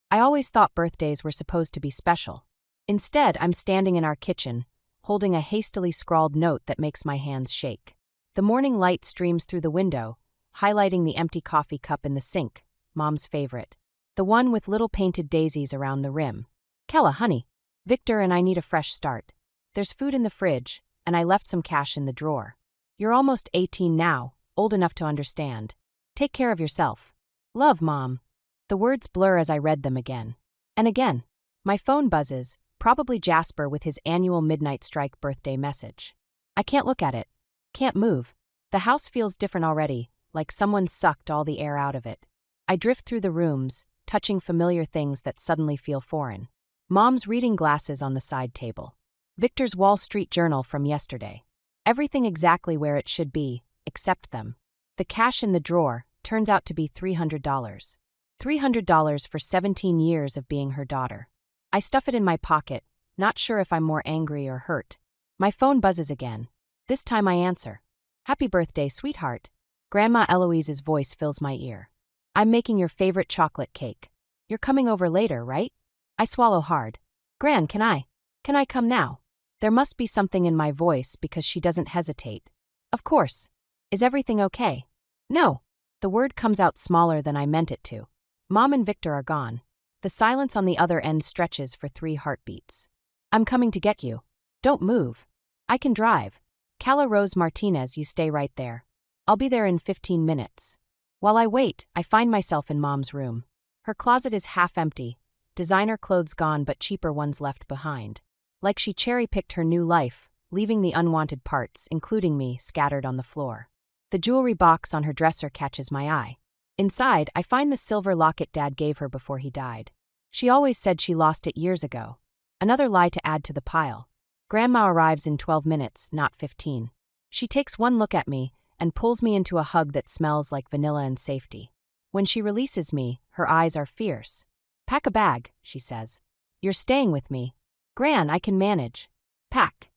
I always thought birthdays were supposed to be special. Instead, I'm standing in our kitchen, holding a hastily scrawled note that makes my hands shake. The morning light streams through the window, highlighting the empty coffee cup in the sink, Mom's favorite. The one with little painted daisies around the rim. Kella, honey. Victor and I need a fresh start. There's food in the fridge, and I left some cash in the drawer. You're almost 18 now, old enough to understand. Take care of yourself. Love, Mom. The words blur as I read them again. And again. My phone buzzes, probably Jasper with his annual midnight strike birthday message. I can't look at it. Can't move. The house feels different already, like someone sucked all the air out of it. I drift through the rooms, touching familiar things that suddenly feel foreign. Mom's reading glasses on the side table. Victor's Wall Street Journal from yesterday. Everything exactly where it should be, except them. The cash in the drawer turns out to be $300. $300 for 17 years of being her daughter. I stuff it in my pocket, not sure if I'm more angry or hurt. My phone buzzes again. This time I answer. Happy birthday, sweetheart. Grandma Eloise's voice fills my ear. I'm making your favorite chocolate cake. You're coming over later, right? I swallow hard. Gran, can I come now? There must be something in my voice because she doesn't hesitate. Of course. Is everything okay? No. The word comes out smaller than I meant it to. Mom and Victor are gone. The silence on the other end stretches for 3 heartbeats. I'm coming to get you. Don't move. I can drive. Calla Rose Martinez, you stay right there. I'll be there in 15 minutes. While I wait, I find myself in Mom's room. Her closet is half empty, designer clothes gone but cheaper ones left behind. Like she cherry-picked her new life, leaving the unwanted parts, including me, scattered on the floor. The jewelry box on her dresser catches my eye. Inside, I find the silver locket Dad gave her before he died. She always said she lost it years ago. Another lie to add to the pile. Grandma arrives in 12 minutes, not 15. She takes one look at me and pulls me into a hug that smells like vanilla and safety. When she releases me, her eyes are fierce. Pack a bag, she says. You're staying with me. Gran, I can manage. Pack.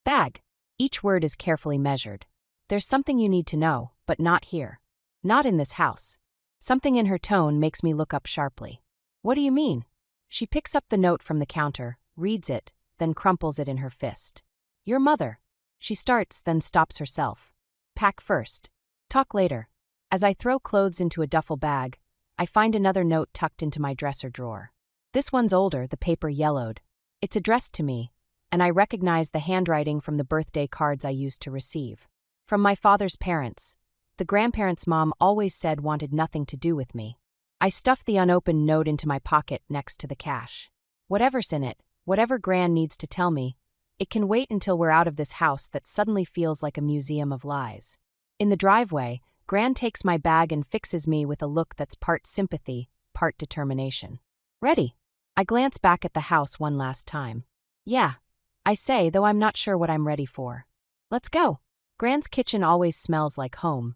Bag. Each word is carefully measured. There's something you need to know, but not here. Not in this house. Something in her tone makes me look up sharply. What do you mean? She picks up the note from the counter, reads it, then crumples it in her fist. Your mother. She starts, then stops herself. Pack first. Talk later. As I throw clothes into a duffel bag, I find another note tucked into my dresser drawer. This one's older, the paper yellowed. It's addressed to me, and I recognize the handwriting from the birthday cards I used to receive. From my father's parents. The grandparents' mom always said wanted nothing to do with me. I stuff the unopened note into my pocket next to the cash. Whatever's in it, whatever Gran needs to tell me, it can wait until we're out of this house that suddenly feels like a museum of lies. In the driveway, Gran takes my bag and fixes me with a look that's part sympathy, part determination. Ready? I glance back at the house one last time. Yeah, I say, though I'm not sure what I'm ready for. Let's go. Gran's kitchen always smells like home,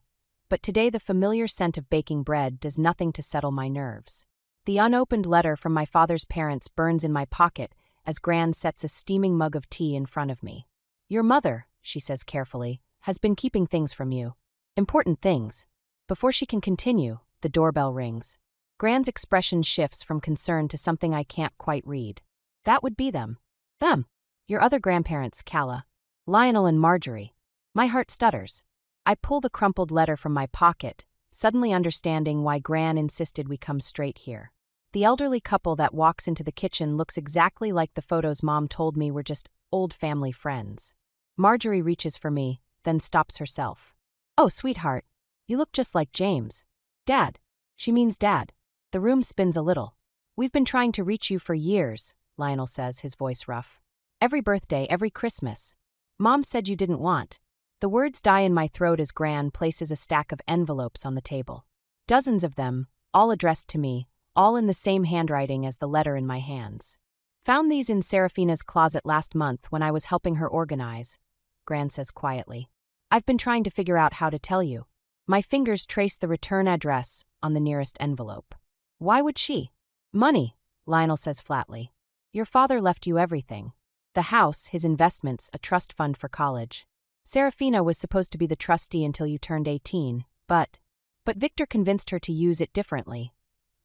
but today the familiar scent of baking bread does nothing to settle my nerves. The unopened letter from my father's parents burns in my pocket as Gran sets a steaming mug of tea in front of me. Your mother, she says carefully, has been keeping things from you. Important things. Before she can continue, the doorbell rings. Gran's expression shifts from concern to something I can't quite read. That would be them. Them. Your other grandparents, Calla. Lionel and Marjorie. My heart stutters. I pull the crumpled letter from my pocket, suddenly understanding why Gran insisted we come straight here. The elderly couple that walks into the kitchen looks exactly like the photos Mom told me were just old family friends. Marjorie reaches for me, then stops herself. Oh, sweetheart. You look just like James. Dad. She means Dad. The room spins a little. We've been trying to reach you for years, Lionel says, his voice rough. Every birthday, every Christmas. Mom said you didn't want. The words die in my throat as Gran places a stack of envelopes on the table. Dozens of them, all addressed to me, all in the same handwriting as the letter in my hands. Found these in Serafina's closet last month when I was helping her organize, Gran says quietly. I've been trying to figure out how to tell you. My fingers trace the return address on the nearest envelope. Why would she? Money, Lionel says flatly. Your father left you everything. The house, his investments, a trust fund for college. Serafina was supposed to be the trustee until you turned 18, but Victor convinced her to use it differently.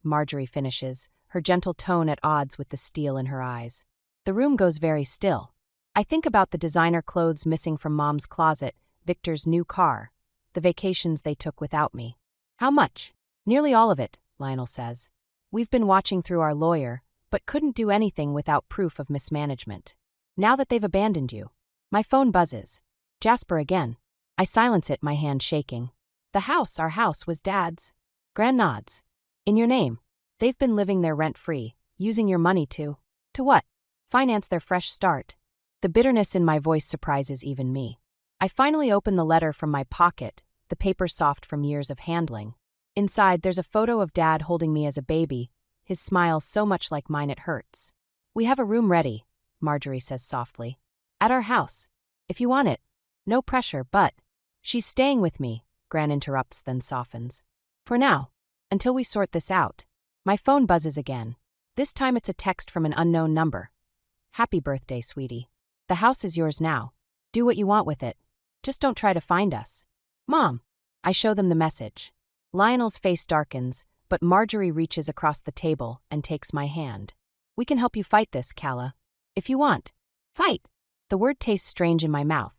Marjorie finishes, her gentle tone at odds with the steel in her eyes. The room goes very still. I think about the designer clothes missing from Mom's closet, Victor's new car, the vacations they took without me. How much? Nearly all of it, Lionel says. We've been watching through our lawyer, but couldn't do anything without proof of mismanagement. Now that they've abandoned you. My phone buzzes. Jasper again. I silence it, my hand shaking. Our house, was Dad's. Gran nods. In your name. They've been living there rent-free, using your money to what? Finance their fresh start. The bitterness in my voice surprises even me. I finally open the letter from my pocket, the paper soft from years of handling. Inside, there's a photo of Dad holding me as a baby, his smile so much like mine it hurts. We have a room ready, Marjorie says softly. At our house. If you want it. No pressure, but... She's staying with me, Gran interrupts, then softens. For now. Until we sort this out. My phone buzzes again. This time it's a text from an unknown number. Happy birthday, sweetie. The house is yours now. Do what you want with it. Just don't try to find us. Mom. I show them the message. Lionel's face darkens, but Marjorie reaches across the table and takes my hand. We can help you fight this, Calla. If you want. Fight. The word tastes strange in my mouth.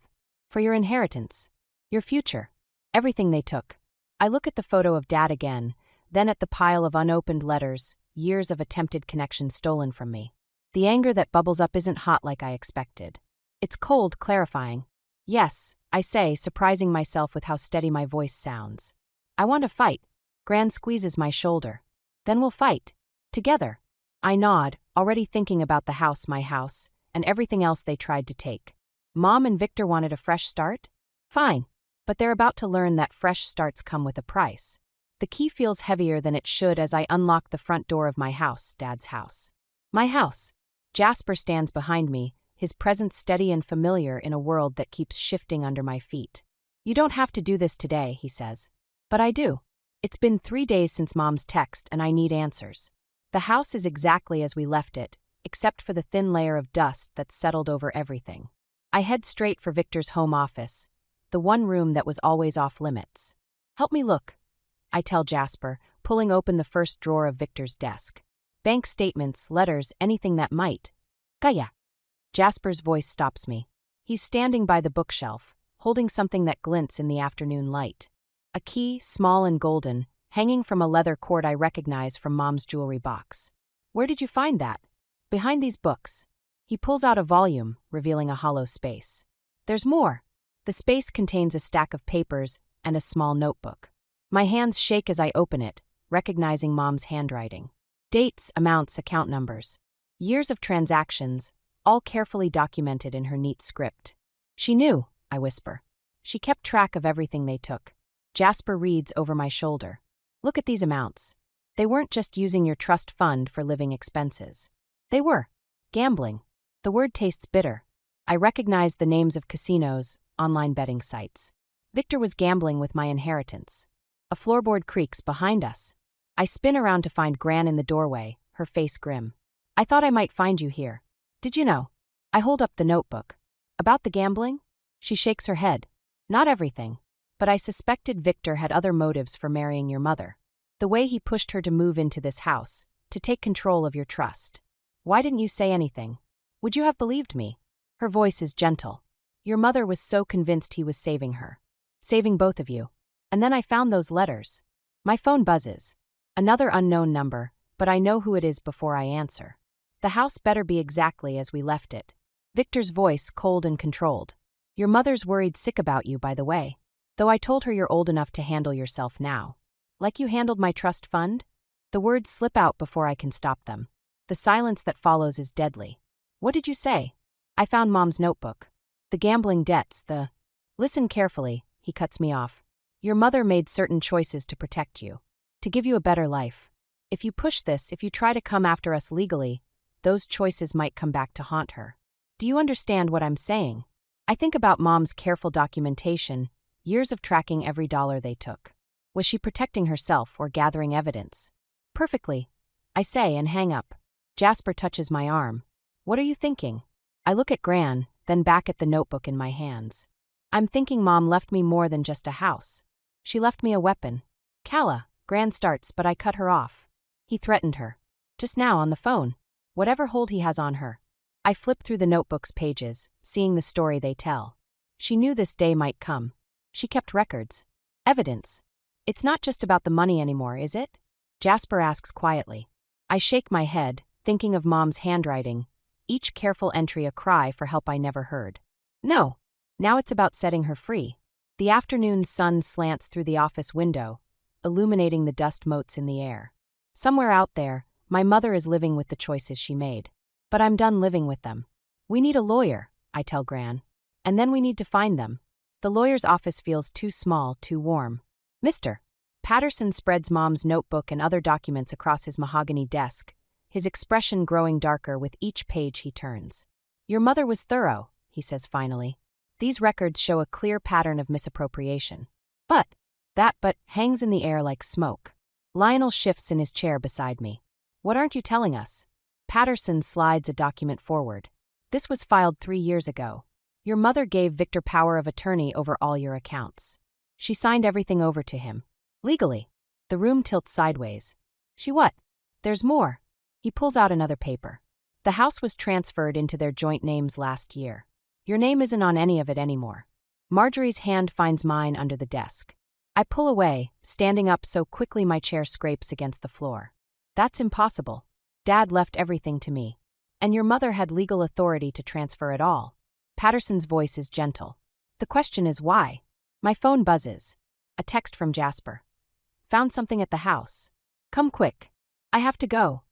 For your inheritance. Your future. Everything they took. I look at the photo of Dad again, then at the pile of unopened letters, years of attempted connection stolen from me. The anger that bubbles up isn't hot like I expected. It's cold, clarifying. Yes, I say, surprising myself with how steady my voice sounds. I want to fight. Gran squeezes my shoulder. Then we'll fight. Together. I nod, already thinking about the house, my house, and everything else they tried to take. Mom and Victor wanted a fresh start? Fine. But they're about to learn that fresh starts come with a price. The key feels heavier than it should as I unlock the front door of my house, Dad's house. My house. Jasper stands behind me, his presence steady and familiar in a world that keeps shifting under my feet. You don't have to do this today, he says. But I do. It's been 3 days since Mom's text and I need answers. The house is exactly as we left it, except for the thin layer of dust that's settled over everything. I head straight for Victor's home office, the one room that was always off limits. Help me look, I tell Jasper, pulling open the first drawer of Victor's desk. Bank statements, letters, anything that might. Kaya. Jasper's voice stops me. He's standing by the bookshelf, holding something that glints in the afternoon light. A key, small and golden, hanging from a leather cord I recognize from Mom's jewelry box. Where did you find that? Behind these books. He pulls out a volume, revealing a hollow space. There's more. The space contains a stack of papers and a small notebook. My hands shake as I open it, recognizing Mom's handwriting. Dates, amounts, account numbers. Years of transactions, all carefully documented in her neat script. She knew, I whisper. She kept track of everything they took. Jasper reads over my shoulder. Look at these amounts. They weren't just using your trust fund for living expenses. They were. Gambling. The word tastes bitter. I recognized the names of casinos, online betting sites. Victor was gambling with my inheritance. A floorboard creaks behind us. I spin around to find Gran in the doorway, her face grim. I thought I might find you here. Did you know? I hold up the notebook. About the gambling? She shakes her head. Not everything. But I suspected Victor had other motives for marrying your mother. The way he pushed her to move into this house, to take control of your trust. Why didn't you say anything? Would you have believed me? Her voice is gentle. Your mother was so convinced he was saving her. Saving both of you. And then I found those letters. My phone buzzes. Another unknown number, but I know who it is before I answer. The house better be exactly as we left it. Victor's voice cold and controlled. Your mother's worried sick about you, by the way. Though I told her you're old enough to handle yourself now. Like you handled my trust fund? The words slip out before I can stop them. The silence that follows is deadly. What did you say? I found Mom's notebook. The gambling debts, the... Listen carefully, he cuts me off. Your mother made certain choices to protect you. To give you a better life. If you push this, if you try to come after us legally, those choices might come back to haunt her. Do you understand what I'm saying? I think about Mom's careful documentation, years of tracking every dollar they took. Was she protecting herself or gathering evidence? Perfectly, I say and hang up. Jasper touches my arm. What are you thinking? I look at Gran, then back at the notebook in my hands. I'm thinking Mom left me more than just a house. She left me a weapon. Calla, Gran starts, but I cut her off. He threatened her. Just now on the phone. Whatever hold he has on her. I flip through the notebook's pages, seeing the story they tell. She knew this day might come. She kept records. Evidence. It's not just about the money anymore, is it? Jasper asks quietly. I shake my head, thinking of Mom's handwriting, each careful entry a cry for help I never heard. No. Now it's about setting her free. The afternoon sun slants through the office window, illuminating the dust motes in the air. Somewhere out there, my mother is living with the choices she made. But I'm done living with them. We need a lawyer, I tell Gran. And then we need to find them. The lawyer's office feels too small, too warm. Mr. Patterson spreads Mom's notebook and other documents across his mahogany desk, his expression growing darker with each page he turns. Your mother was thorough, he says finally. These records show a clear pattern of misappropriation. But hangs in the air like smoke. Lionel shifts in his chair beside me. What aren't you telling us? Patterson slides a document forward. This was filed 3 years ago. Your mother gave Victor power of attorney over all your accounts. She signed everything over to him. Legally. The room tilts sideways. She what? There's more. He pulls out another paper. The house was transferred into their joint names last year. Your name isn't on any of it anymore. Marjorie's hand finds mine under the desk. I pull away, standing up so quickly my chair scrapes against the floor. That's impossible. Dad left everything to me. And your mother had legal authority to transfer it all. Patterson's voice is gentle. The question is why? My phone buzzes. A text from Jasper. Found something at the house. Come quick. I have to go,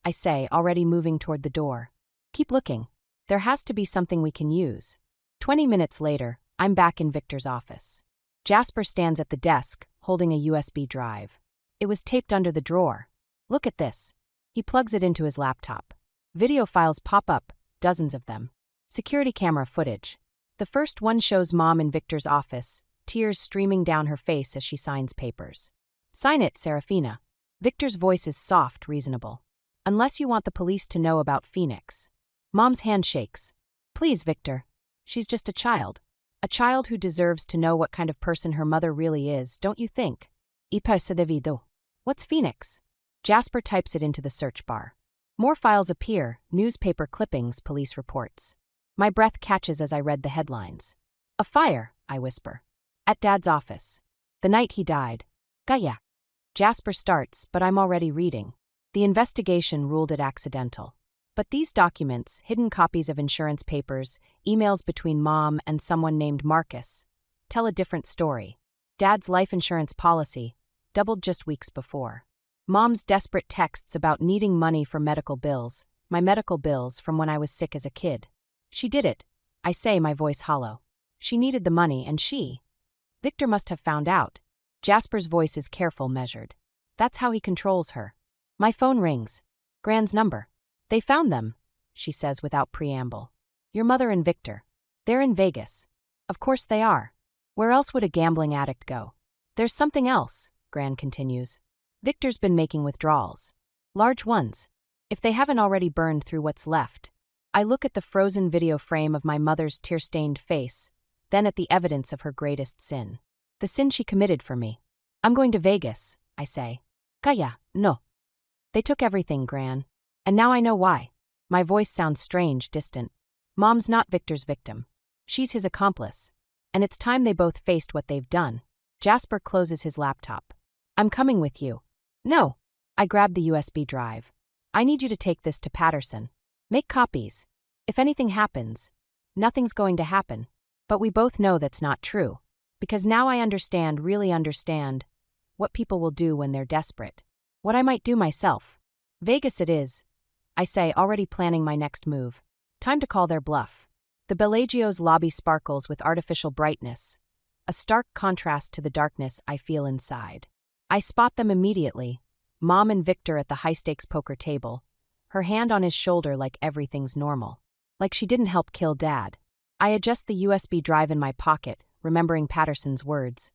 I say, already moving toward the door. Keep looking. There has to be something we can use. 20 minutes later, I'm back in Victor's office. Jasper stands at the desk, holding a USB drive. It was taped under the drawer. Look at this. He plugs it into his laptop. Video files pop up, dozens of them. Security camera footage. The first one shows Mom in Victor's office, tears streaming down her face as she signs papers. Sign it, Serafina. Victor's voice is soft, reasonable. Unless you want the police to know about Phoenix. Mom's hand shakes. Please, Victor. She's just a child. A child who deserves to know what kind of person her mother really is, don't you think? What's Phoenix? Jasper types it into the search bar. More files appear, newspaper clippings, police reports. My breath catches as I read the headlines. A fire, I whisper. At Dad's office. The night he died. Gaya. Jasper starts, but I'm already reading. The investigation ruled it accidental. But these documents, hidden copies of insurance papers, emails between Mom and someone named Marcus, tell a different story. Dad's life insurance policy, doubled just weeks before. Mom's desperate texts about needing money for medical bills, my medical bills from when I was sick as a kid. She did it, I say, my voice hollow. She needed the money and Victor must have found out. Jasper's voice is careful, measured. That's how he controls her. My phone rings. Gran's number. They found them, she says without preamble. Your mother and Victor. They're in Vegas. Of course they are. Where else would a gambling addict go? There's something else, Gran continues. Victor's been making withdrawals. Large ones. If they haven't already burned through what's left. I look at the frozen video frame of my mother's tear-stained face, then at the evidence of her greatest sin. The sin she committed for me. I'm going to Vegas, I say. Kaya, no. They took everything, Gran. And now I know why. My voice sounds strange, distant. Mom's not Victor's victim. She's his accomplice. And it's time they both faced what they've done. Jasper closes his laptop. I'm coming with you. No. I grab the USB drive. I need you to take this to Patterson. Make copies. If anything happens, nothing's going to happen. But we both know that's not true. Because now I understand, really understand, what people will do when they're desperate. What I might do myself. Vegas it is, I say, already planning my next move. Time to call their bluff. The Bellagio's lobby sparkles with artificial brightness, a stark contrast to the darkness I feel inside. I spot them immediately, Mom and Victor at the high-stakes poker table, her hand on his shoulder like everything's normal. Like she didn't help kill Dad. I adjust the USB drive in my pocket, remembering Patterson's words.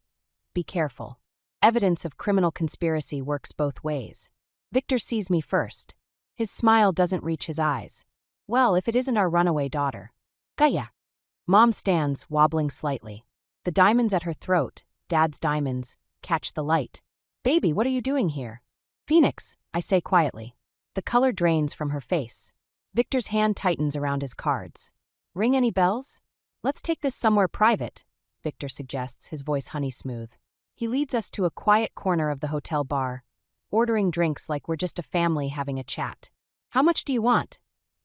Be careful. Evidence of criminal conspiracy works both ways. Victor sees me first. His smile doesn't reach his eyes. Well, if it isn't our runaway daughter. Kaya. Mom stands, wobbling slightly. The diamonds at her throat, Dad's diamonds, catch the light. Baby, what are you doing here? Phoenix, I say quietly. The color drains from her face. Victor's hand tightens around his cards. Ring any bells? Let's take this somewhere private, Victor suggests, his voice honey smooth. He leads us to a quiet corner of the hotel bar, ordering drinks like we're just a family having a chat. How much do you want?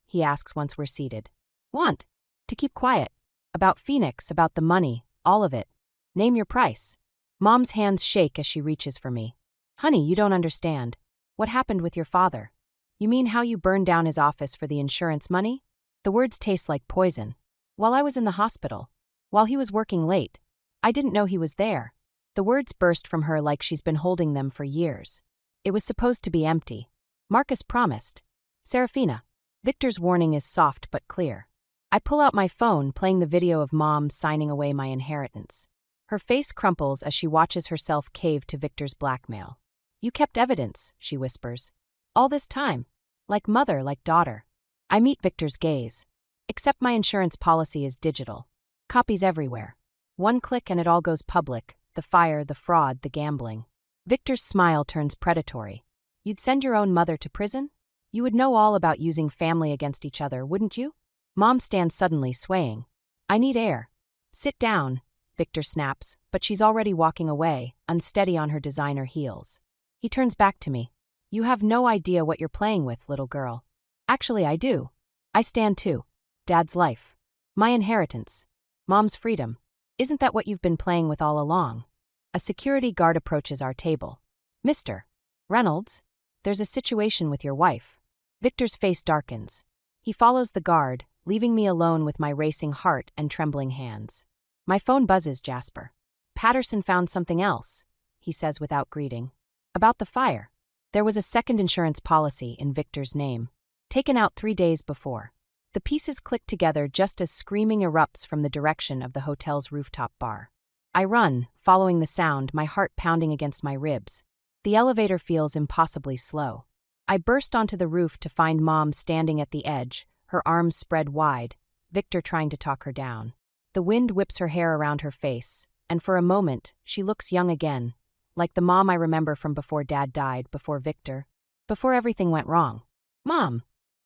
He asks once we're seated. Want? To keep quiet. About Phoenix, about the money, all of it. Name your price. Mom's hands shake as she reaches for me. Honey, you don't understand. What happened with your father? You mean how you burned down his office for the insurance money? The words taste like poison. While I was in the hospital. While he was working late. I didn't know he was there. The words burst from her like she's been holding them for years. It was supposed to be empty. Marcus promised. Serafina. Victor's warning is soft but clear. I pull out my phone, playing the video of Mom signing away my inheritance. Her face crumples as she watches herself cave to Victor's blackmail. You kept evidence, she whispers. All this time. Like mother, like daughter. I meet Victor's gaze. Except my insurance policy is digital. Copies everywhere. One click and it all goes public. The fire, the fraud, the gambling. Victor's smile turns predatory. You'd send your own mother to prison? You would know all about using family against each other, wouldn't you? Mom stands suddenly, swaying. I need air. Sit down, Victor snaps, but she's already walking away, unsteady on her designer heels. He turns back to me. You have no idea what you're playing with, little girl. Actually, I do. I stand too. Dad's life. My inheritance. Mom's freedom. Isn't that what you've been playing with all along? A security guard approaches our table. Mr. Reynolds, there's a situation with your wife. Victor's face darkens. He follows the guard, leaving me alone with my racing heart and trembling hands. My phone buzzes, Jasper. Patterson found something else, he says without greeting. About the fire. There was a second insurance policy in Victor's name, taken out 3 days before. The pieces click together just as screaming erupts from the direction of the hotel's rooftop bar. I run, following the sound, my heart pounding against my ribs. The elevator feels impossibly slow. I burst onto the roof to find Mom standing at the edge, her arms spread wide, Victor trying to talk her down. The wind whips her hair around her face, and for a moment, she looks young again, like the mom I remember from before Dad died, before Victor, before everything went wrong. Mom!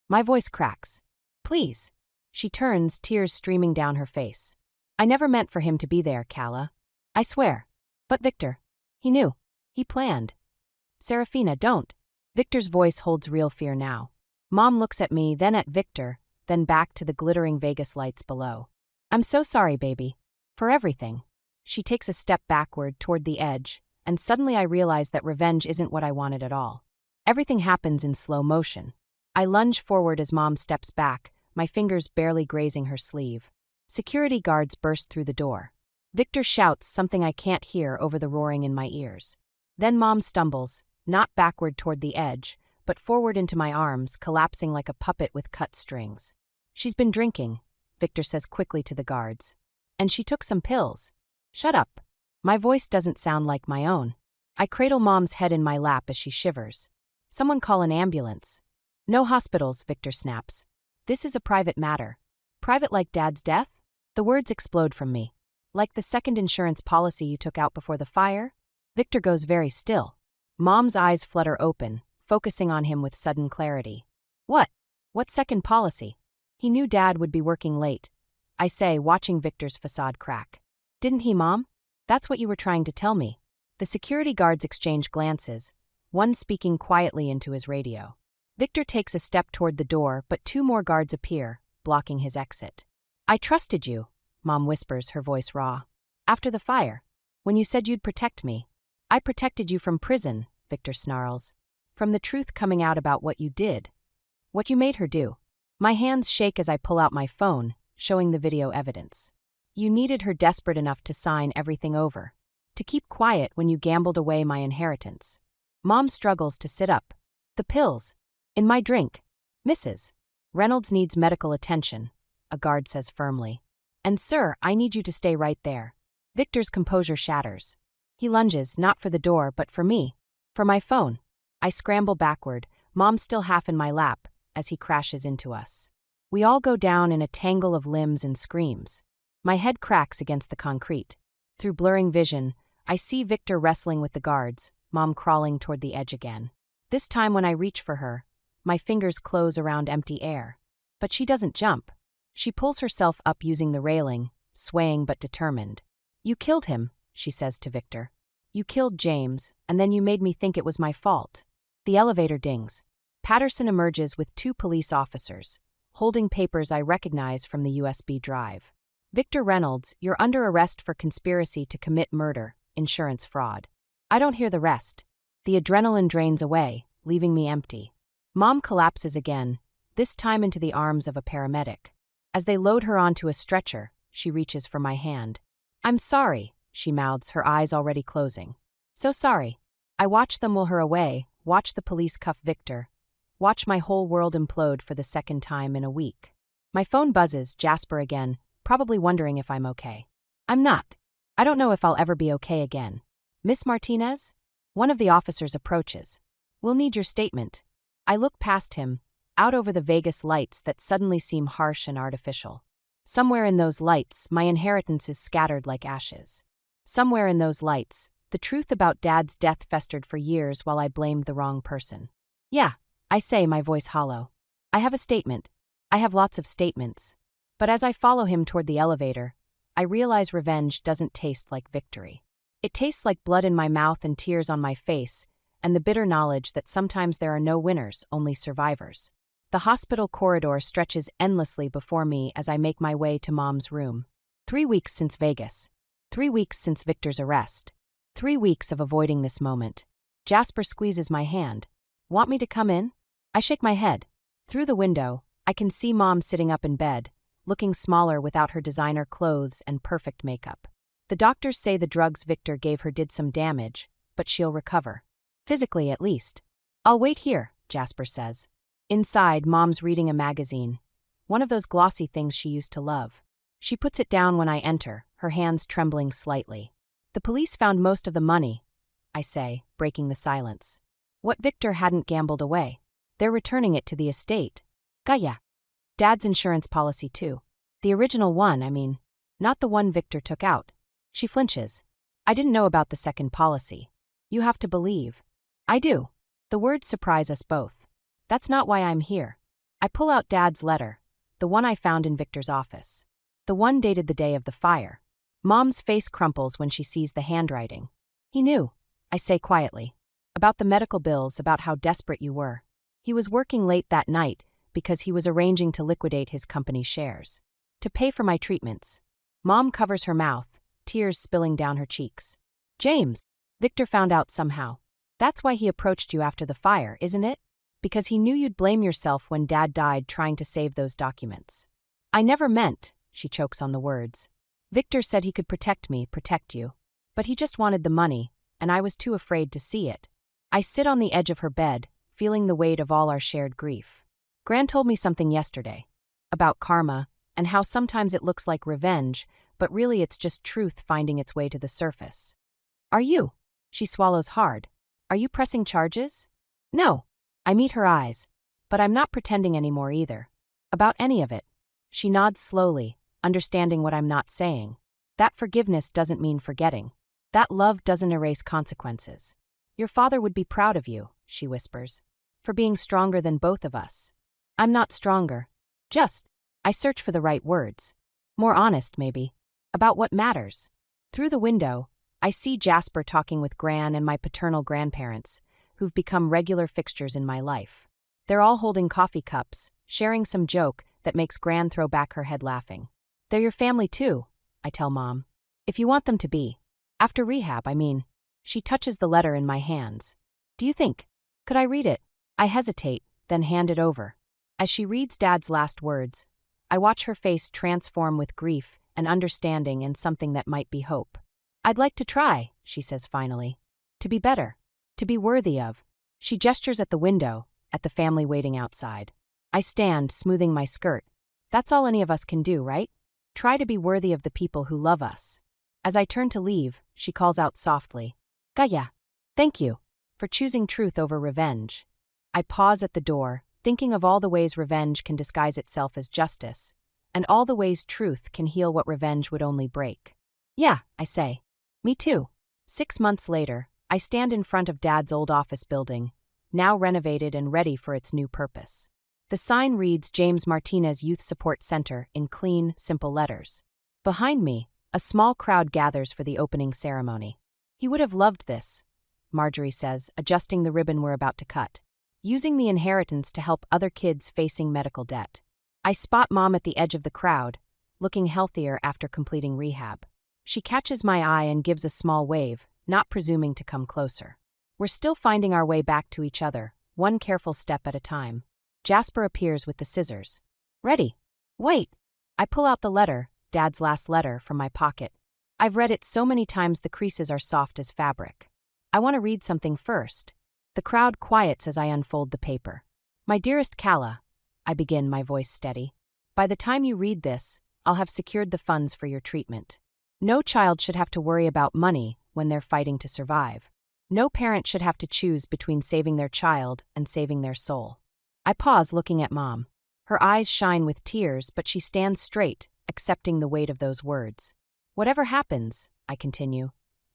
My voice cracks. Please. She turns, tears streaming down her face. I never meant for him to be there, Calla. I swear. But Victor. He knew. He planned. Serafina, don't. Victor's voice holds real fear now. Mom looks at me, then at Victor, then back to the glittering Vegas lights below. I'm so sorry, baby. For everything. She takes a step backward toward the edge, and suddenly I realize that revenge isn't what I wanted at all. Everything happens in slow motion. I lunge forward as Mom steps back, my fingers barely grazing her sleeve. Security guards burst through the door. Victor shouts something I can't hear over the roaring in my ears. Then Mom stumbles, not backward toward the edge, but forward into my arms, collapsing like a puppet with cut strings. She's been drinking, Victor says quickly to the guards. And she took some pills. Shut up. My voice doesn't sound like my own. I cradle Mom's head in my lap as she shivers. Someone call an ambulance. No hospitals, Victor snaps. This is a private matter. Private like Dad's death? The words explode from me. Like the second insurance policy you took out before the fire? Victor goes very still. Mom's eyes flutter open, focusing on him with sudden clarity. What? What second policy? He knew Dad would be working late. I say, watching Victor's facade crack. Didn't he, Mom? That's what you were trying to tell me. The security guards exchange glances, one speaking quietly into his radio. Victor takes a step toward the door, but 2 more guards appear, blocking his exit. I trusted you, Mom whispers, her voice raw. After the fire. When you said you'd protect me. I protected you from prison, Victor snarls. From the truth coming out about what you did. What you made her do. My hands shake as I pull out my phone, showing the video evidence. You needed her desperate enough to sign everything over. To keep quiet when you gambled away my inheritance. Mom struggles to sit up. The pills. In my drink. Mrs. Reynolds needs medical attention, a guard says firmly. And sir, I need you to stay right there. Victor's composure shatters. He lunges, not for the door, but for me. For my phone. I scramble backward, Mom still half in my lap, as he crashes into us. We all go down in a tangle of limbs and screams. My head cracks against the concrete. Through blurring vision, I see Victor wrestling with the guards, Mom crawling toward the edge again. This time when I reach for her, my fingers close around empty air. But she doesn't jump. She pulls herself up using the railing, swaying but determined. You killed him, she says to Victor. You killed James, and then you made me think it was my fault. The elevator dings. Patterson emerges with 2 police officers, holding papers I recognize from the USB drive. Victor Reynolds, you're under arrest for conspiracy to commit murder, insurance fraud. I don't hear the rest. The adrenaline drains away, leaving me empty. Mom collapses again, this time into the arms of a paramedic. As they load her onto a stretcher, she reaches for my hand. I'm sorry, she mouths, her eyes already closing. So sorry. I watch them will her away, watch the police cuff Victor, watch my whole world implode for the second time in a week. My phone buzzes, Jasper again, probably wondering if I'm okay. I'm not. I don't know if I'll ever be okay again. Miss Martinez? One of the officers approaches. We'll need your statement. I look past him, out over the Vegas lights that suddenly seem harsh and artificial. Somewhere in those lights, my inheritance is scattered like ashes. Somewhere in those lights, the truth about Dad's death festered for years while I blamed the wrong person. Yeah, I say, my voice hollow. I have a statement. I have lots of statements. But as I follow him toward the elevator, I realize revenge doesn't taste like victory. It tastes like blood in my mouth and tears on my face, and the bitter knowledge that sometimes there are no winners, only survivors. The hospital corridor stretches endlessly before me as I make my way to Mom's room. 3 weeks since Vegas. 3 weeks since Victor's arrest. 3 weeks of avoiding this moment. Jasper squeezes my hand. Want me to come in? I shake my head. Through the window, I can see Mom sitting up in bed, looking smaller without her designer clothes and perfect makeup. The doctors say the drugs Victor gave her did some damage, but she'll recover. Physically, at least. I'll wait here, Jasper says. Inside, Mom's reading a magazine. One of those glossy things she used to love. She puts it down when I enter, her hands trembling slightly. The police found most of the money, I say, breaking the silence. What Victor hadn't gambled away. They're returning it to the estate. Gaya. Dad's insurance policy too. The original one, I mean. Not the one Victor took out. She flinches. I didn't know about the second policy. You have to believe. I do. The words surprise us both. That's not why I'm here. I pull out Dad's letter, the one I found in Victor's office. The one dated the day of the fire. Mom's face crumples when she sees the handwriting. He knew, I say quietly. About the medical bills, about how desperate you were. He was working late that night because he was arranging to liquidate his company shares. To pay for my treatments. Mom covers her mouth, tears spilling down her cheeks. James, Victor found out somehow. That's why he approached you after the fire, isn't it? Because he knew you'd blame yourself when Dad died trying to save those documents. I never meant, she chokes on the words. Victor said he could protect me, protect you. But he just wanted the money, and I was too afraid to see it. I sit on the edge of her bed, feeling the weight of all our shared grief. Gran told me something yesterday. About karma, and how sometimes it looks like revenge, but really it's just truth finding its way to the surface. Are you? She swallows hard. Are you pressing charges? No. I meet her eyes. But I'm not pretending anymore either. About any of it. She nods slowly, understanding what I'm not saying. That forgiveness doesn't mean forgetting. That love doesn't erase consequences. Your father would be proud of you, she whispers, for being stronger than both of us. I'm not stronger. I search for the right words. More honest, maybe. About what matters. Through the window, I see Jasper talking with Gran and my paternal grandparents, who've become regular fixtures in my life. They're all holding coffee cups, sharing some joke that makes Gran throw back her head laughing. They're your family too, I tell Mom. If you want them to be. After rehab, I mean. She touches the letter in my hands. Do you think? Could I read it? I hesitate, then hand it over. As she reads Dad's last words, I watch her face transform with grief and understanding and something that might be hope. I'd like to try, she says finally. To be better. To be worthy of. She gestures at the window, at the family waiting outside. I stand, smoothing my skirt. That's all any of us can do, right? Try to be worthy of the people who love us. As I turn to leave, she calls out softly. Gaya. Thank you. For choosing truth over revenge. I pause at the door, thinking of all the ways revenge can disguise itself as justice, and all the ways truth can heal what revenge would only break. Yeah, I say. Me too. 6 months later, I stand in front of Dad's old office building, now renovated and ready for its new purpose. The sign reads James Martinez Youth Support Center in clean, simple letters. Behind me, a small crowd gathers for the opening ceremony. He would have loved this, Marjorie says, adjusting the ribbon we're about to cut. Using the inheritance to help other kids facing medical debt. I spot Mom at the edge of the crowd, looking healthier after completing rehab. She catches my eye and gives a small wave, not presuming to come closer. We're still finding our way back to each other, one careful step at a time. Jasper appears with the scissors. Ready. Wait. I pull out the letter, Dad's last letter, from my pocket. I've read it so many times the creases are soft as fabric. I want to read something first. The crowd quiets as I unfold the paper. My dearest Calla, I begin, my voice steady. By the time you read this, I'll have secured the funds for your treatment. No child should have to worry about money when they're fighting to survive. No parent should have to choose between saving their child and saving their soul. I pause, looking at Mom. Her eyes shine with tears, but she stands straight, accepting the weight of those words. Whatever happens, I continue,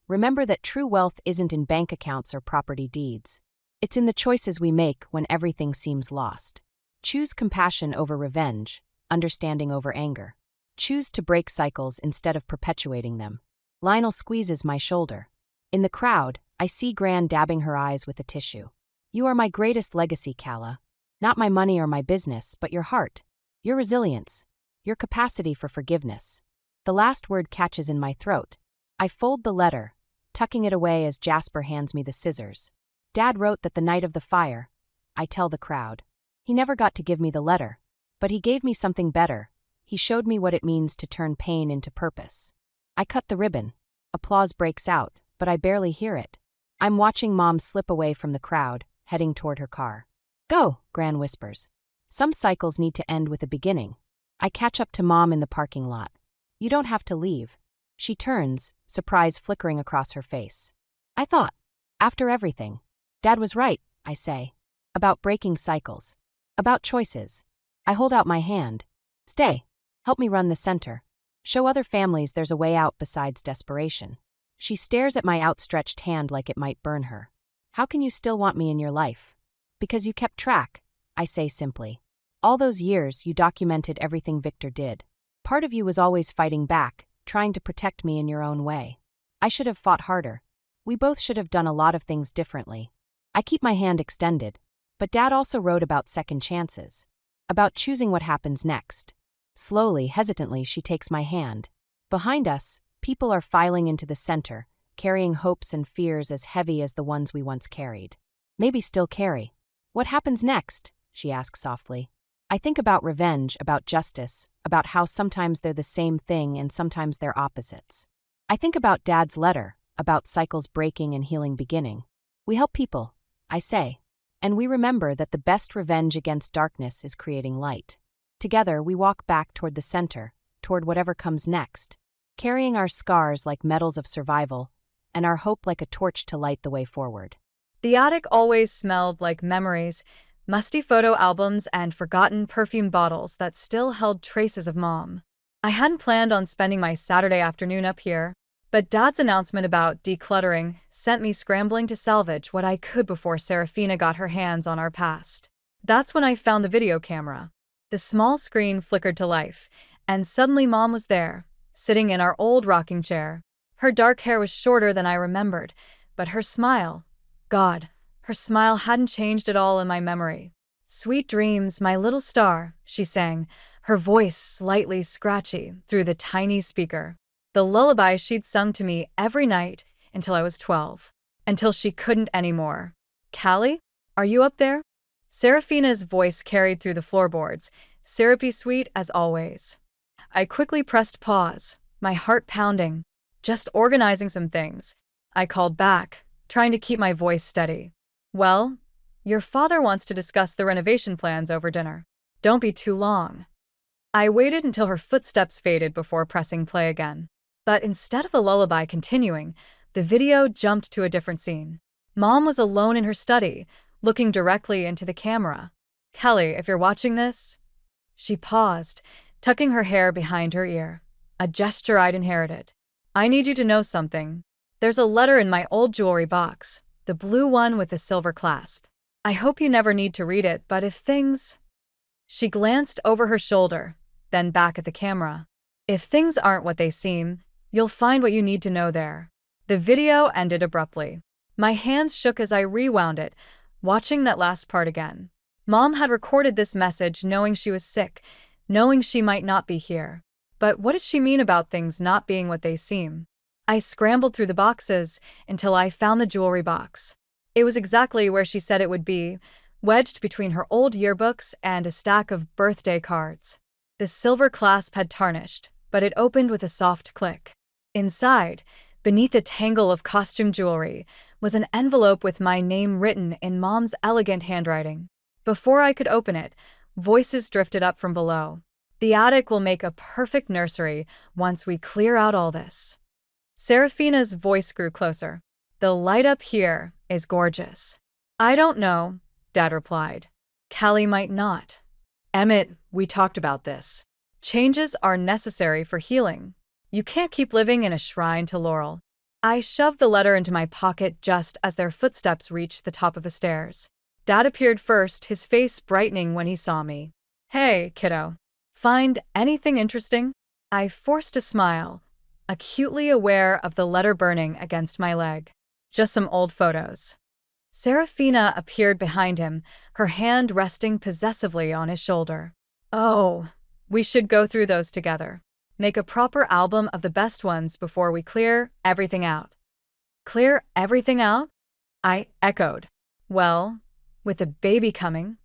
remember that true wealth isn't in bank accounts or property deeds. It's in the choices we make when everything seems lost. Choose compassion over revenge, understanding over anger. Choose to break cycles instead of perpetuating them. Lionel squeezes my shoulder. In the crowd, I see Gran dabbing her eyes with a tissue. You are my greatest legacy, Calla. Not my money or my business, but your heart, your resilience, your capacity for forgiveness. The last word catches in my throat. I fold the letter, tucking it away as Jasper hands me the scissors. Dad wrote that the night of the fire, I tell the crowd. He never got to give me the letter, but he gave me something better. He showed me what it means to turn pain into purpose. I cut the ribbon. Applause breaks out, but I barely hear it. I'm watching Mom slip away from the crowd, heading toward her car. Go, Gran whispers. Some cycles need to end with a beginning. I catch up to Mom in the parking lot. You don't have to leave. She turns, surprise flickering across her face. I thought, after everything, Dad was right, I say. About breaking cycles. About choices. I hold out my hand. Stay. Help me run the center. Show other families there's a way out besides desperation. She stares at my outstretched hand like it might burn her. How can you still want me in your life? Because you kept track, I say simply. All those years you documented everything Victor did. Part of you was always fighting back, trying to protect me in your own way. I should have fought harder. We both should have done a lot of things differently. I keep my hand extended, but Dad also wrote about second chances. About choosing what happens next. Slowly, hesitantly, she takes my hand. Behind us, people are filing into the center, carrying hopes and fears as heavy as the ones we once carried. Maybe still carry. What happens next? She asks softly. I think about revenge, about justice, about how sometimes they're the same thing and sometimes they're opposites. I think about Dad's letter, about cycles breaking and healing beginning. We help people, I say, and we remember that the best revenge against darkness is creating light. Together, we walk back toward the center, toward whatever comes next, carrying our scars like medals of survival and our hope like a torch to light the way forward. The attic always smelled like memories, musty photo albums, and forgotten perfume bottles that still held traces of Mom. I hadn't planned on spending my Saturday afternoon up here, but Dad's announcement about decluttering sent me scrambling to salvage what I could before Serafina got her hands on our past. That's when I found the video camera. The small screen flickered to life, and suddenly Mom was there, sitting in our old rocking chair. Her dark hair was shorter than I remembered, but her smile, God, her smile hadn't changed at all in my memory. "Sweet dreams, my little star," she sang, her voice slightly scratchy through the tiny speaker. The lullaby she'd sung to me every night until I was 12. Until she couldn't anymore. "Callie, are you up there?" Serafina's voice carried through the floorboards, syrupy sweet as always. I quickly pressed pause, my heart pounding. "Just organizing some things," I called back, trying to keep my voice steady. "Well, your father wants to discuss the renovation plans over dinner. Don't be too long." I waited until her footsteps faded before pressing play again. But instead of the lullaby continuing, the video jumped to a different scene. Mom was alone in her study, looking directly into the camera. "Kelly, if you're watching this..." She paused, tucking her hair behind her ear, a gesture I'd inherited. "I need you to know something. There's a letter in my old jewelry box, the blue one with the silver clasp. I hope you never need to read it, but if things… She glanced over her shoulder, then back at the camera. If things aren't what they seem, you'll find what you need to know there. The video ended abruptly. My hands shook as I rewound it, watching that last part again. Mom had recorded this message knowing she was sick, knowing she might not be here. But what did she mean about things not being what they seem? I scrambled through the boxes until I found the jewelry box. It was exactly where she said it would be, wedged between her old yearbooks and a stack of birthday cards. The silver clasp had tarnished, but it opened with a soft click. Inside, beneath a tangle of costume jewelry, was an envelope with my name written in Mom's elegant handwriting. Before I could open it, voices drifted up from below. The attic will make a perfect nursery once we clear out all this. Serafina's voice grew closer. The light up here is gorgeous. I don't know, Dad replied. Callie might not. Emmett, we talked about this. Changes are necessary for healing. You can't keep living in a shrine to Laurel. I shoved the letter into my pocket just as their footsteps reached the top of the stairs. Dad appeared first, his face brightening when he saw me. Hey, kiddo. Find anything interesting? I forced a smile, acutely aware of the letter burning against my leg. Just some old photos. Serafina appeared behind him, her hand resting possessively on his shoulder. Oh, we should go through those together. Make a proper album of the best ones before we clear everything out. Clear everything out? I echoed. Well, with the baby coming.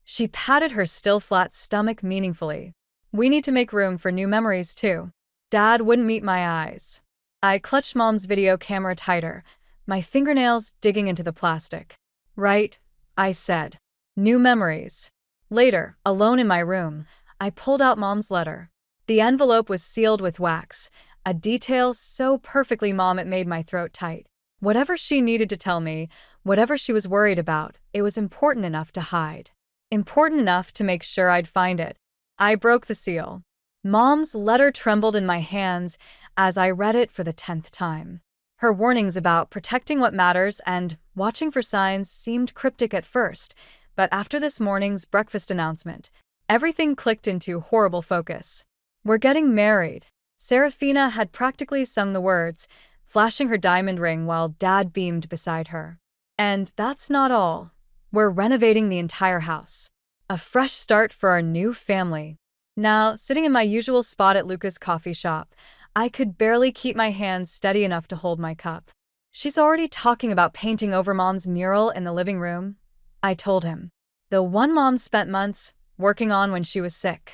She patted her still flat stomach meaningfully. We need to make room for new memories too. Dad wouldn't meet my eyes. I clutched Mom's video camera tighter, my fingernails digging into the plastic. Right, I said. New memories. Later, alone in my room, I pulled out Mom's letter. The envelope was sealed with wax, a detail so perfectly Mom it made my throat tight. Whatever she needed to tell me, whatever she was worried about, it was important enough to hide. Important enough to make sure I'd find it. I broke the seal. Mom's letter trembled in my hands as I read it for the 10th time. Her warnings about protecting what matters and watching for signs seemed cryptic at first, but after this morning's breakfast announcement, everything clicked into horrible focus. We're getting married. Serafina had practically sung the words, flashing her diamond ring while Dad beamed beside her. And that's not all. We're renovating the entire house. A fresh start for our new family. Now, sitting in my usual spot at Luca's coffee shop, I could barely keep my hands steady enough to hold my cup. She's already talking about painting over Mom's mural in the living room, I told him. The one Mom spent months working on when she was sick.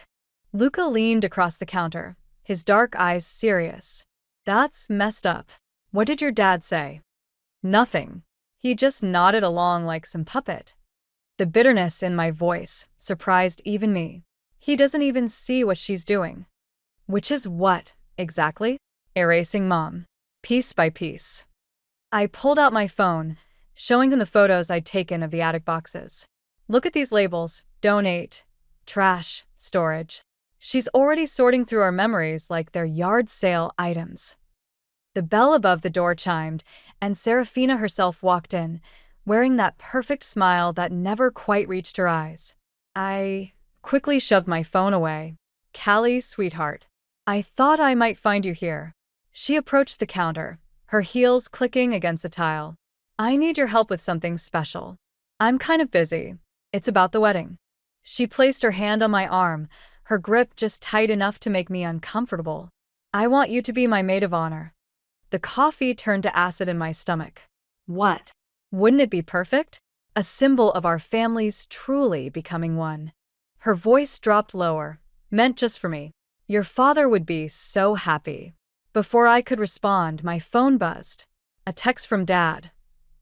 Luca leaned across the counter, his dark eyes serious. That's messed up. What did your dad say? Nothing. He just nodded along like some puppet. The bitterness in my voice surprised even me. He doesn't even see what she's doing. Which is what, exactly? Erasing Mom, piece by piece. I pulled out my phone, showing him the photos I'd taken of the attic boxes. Look at these labels: donate, trash, storage. She's already sorting through our memories like they're yard sale items. The bell above the door chimed, and Serafina herself walked in, wearing that perfect smile that never quite reached her eyes. I quickly shoved my phone away. Callie, sweetheart. I thought I might find you here. She approached the counter, her heels clicking against the tile. I need your help with something special. I'm kind of busy. It's about the wedding. She placed her hand on my arm, her grip just tight enough to make me uncomfortable. I want you to be my maid of honor. The coffee turned to acid in my stomach. What? Wouldn't it be perfect? A symbol of our families truly becoming one. Her voice dropped lower. Meant just for me. Your father would be so happy. Before I could respond, my phone buzzed. A text from Dad.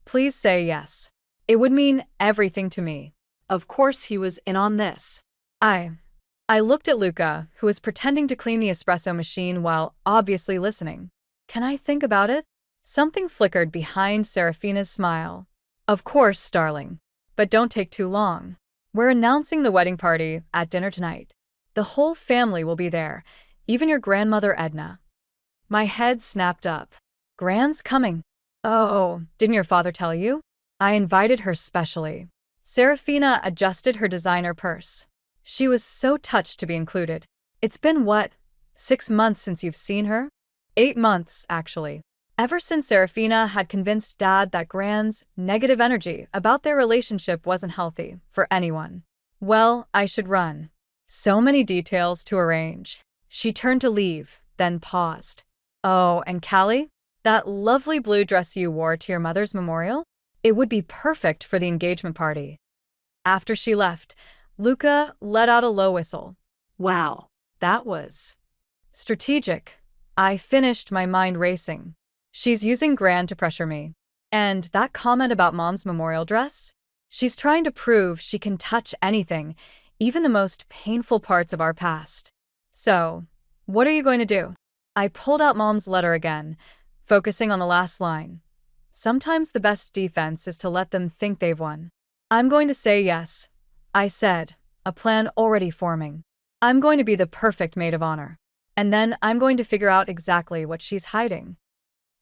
Please say yes. It would mean everything to me. Of course he was in on this. I looked at Luca, who was pretending to clean the espresso machine while obviously listening. Can I think about it? Something flickered behind Serafina's smile. Of course, darling. But don't take too long. We're announcing the wedding party at dinner tonight. The whole family will be there, even your grandmother Edna. My head snapped up. Gran's coming. Oh, didn't your father tell you? I invited her specially. Serafina adjusted her designer purse. She was so touched to be included. It's been what? 6 months since you've seen her? 8 months, actually. Ever since Serafina had convinced Dad that Gran's negative energy about their relationship wasn't healthy for anyone. Well, I should run. So many details to arrange. She turned to leave, then paused. Oh, and Callie? That lovely blue dress you wore to your mother's memorial? It would be perfect for the engagement party. After she left, Luca let out a low whistle. Wow, that was strategic. I finished, my mind racing. She's using Gran to pressure me. And that comment about Mom's memorial dress? She's trying to prove she can touch anything, even the most painful parts of our past. So, what are you going to do? I pulled out Mom's letter again, focusing on the last line. Sometimes the best defense is to let them think they've won. I'm going to say yes, I said, a plan already forming. I'm going to be the perfect maid of honor. And then I'm going to figure out exactly what she's hiding.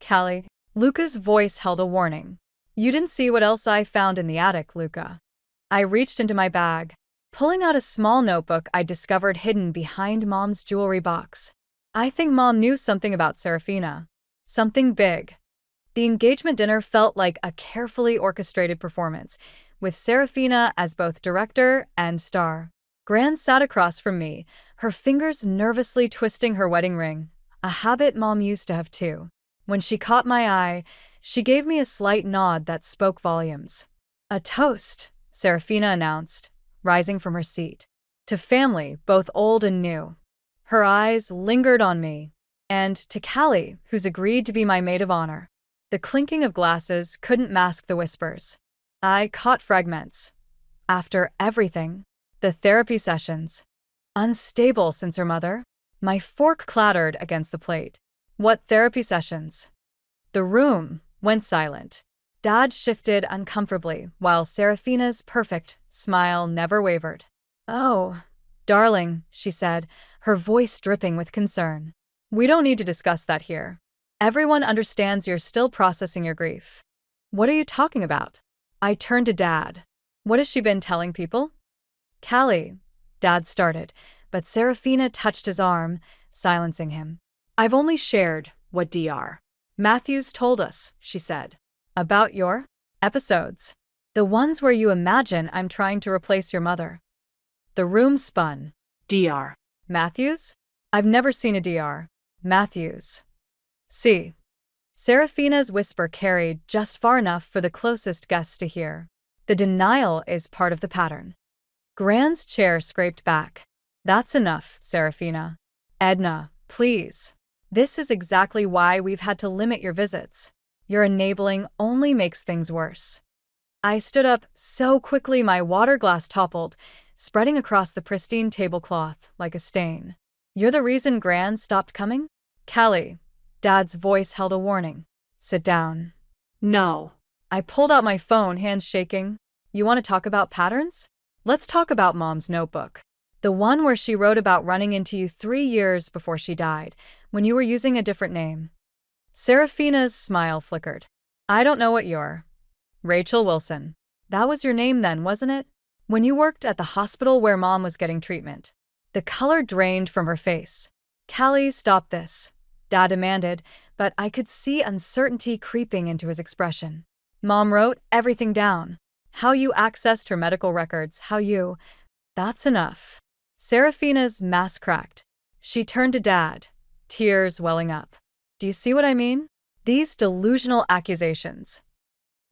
Callie, Luca's voice held a warning. You didn't see what else I found in the attic, Luca. I reached into my bag, pulling out a small notebook I discovered hidden behind Mom's jewelry box. I think Mom knew something about Serafina. Something big. The engagement dinner felt like a carefully orchestrated performance, with Serafina as both director and star. Gran sat across from me, her fingers nervously twisting her wedding ring, a habit Mom used to have too. When she caught my eye, she gave me a slight nod that spoke volumes. A toast, Serafina announced, rising from her seat. To family, both old and new. Her eyes lingered on me. And to Callie, who's agreed to be my maid of honor. The clinking of glasses couldn't mask the whispers. I caught fragments. After everything, the therapy sessions. Unstable since her mother. My fork clattered against the plate. What therapy sessions? The room went silent. Dad shifted uncomfortably, while Serafina's perfect smile never wavered. Oh, darling, she said, her voice dripping with concern. We don't need to discuss that here. Everyone understands you're still processing your grief. What are you talking about? I turned to Dad. What has she been telling people? Callie, Dad started, but Serafina touched his arm, silencing him. I've only shared what Dr. Matthews told us, she said. About your episodes. The ones where you imagine I'm trying to replace your mother. The room spun. Dr. Matthews? I've never seen a Dr. Matthews. See. Serafina's whisper carried just far enough for the closest guests to hear. The denial is part of the pattern. Gran's chair scraped back. That's enough, Serafina. Edna, please. This is exactly why we've had to limit your visits. Your enabling only makes things worse. I stood up so quickly my water glass toppled, spreading across the pristine tablecloth like a stain. You're the reason Gran stopped coming? Callie, Dad's voice held a warning. Sit down. No. I pulled out my phone, hands shaking. You want to talk about patterns? Let's talk about Mom's notebook. The one where she wrote about running into you 3 years before she died, when you were using a different name. Serafina's smile flickered. I don't know what you're. Rachel Wilson. That was your name then, wasn't it? When you worked at the hospital where Mom was getting treatment. The color drained from her face. Callie, stop this, Dad demanded, but I could see uncertainty creeping into his expression. Mom wrote everything down. How you accessed her medical records, how you… That's enough. Serafina's mask cracked. She turned to Dad, tears welling up. Do you see what I mean? These delusional accusations.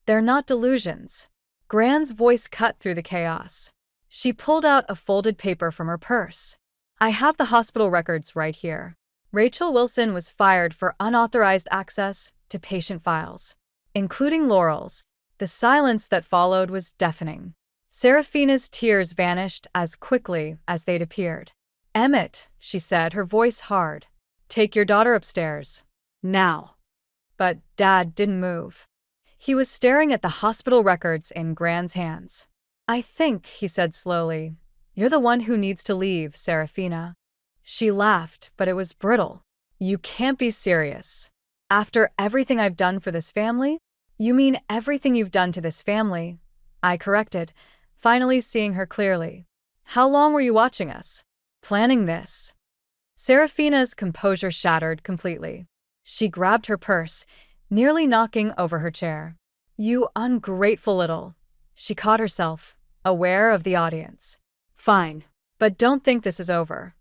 They're not delusions. Gran's voice cut through the chaos. She pulled out a folded paper from her purse. I have the hospital records right here. Rachel Wilson was fired for unauthorized access to patient files, including Laurel's. The silence that followed was deafening. Serafina's tears vanished as quickly as they'd appeared. Emmett, she said, her voice hard. Take your daughter upstairs. Now. But Dad didn't move. He was staring at the hospital records in Gran's hands. I think, he said slowly, you're the one who needs to leave, Serafina. She laughed, but it was brittle. You can't be serious. After everything I've done for this family? You mean everything you've done to this family? I corrected. finally seeing her clearly. How long were you watching us? Planning this? Serafina's composure shattered completely. She grabbed her purse, nearly knocking over her chair. You ungrateful little. She caught herself, aware of the audience. Fine, but don't think this is over.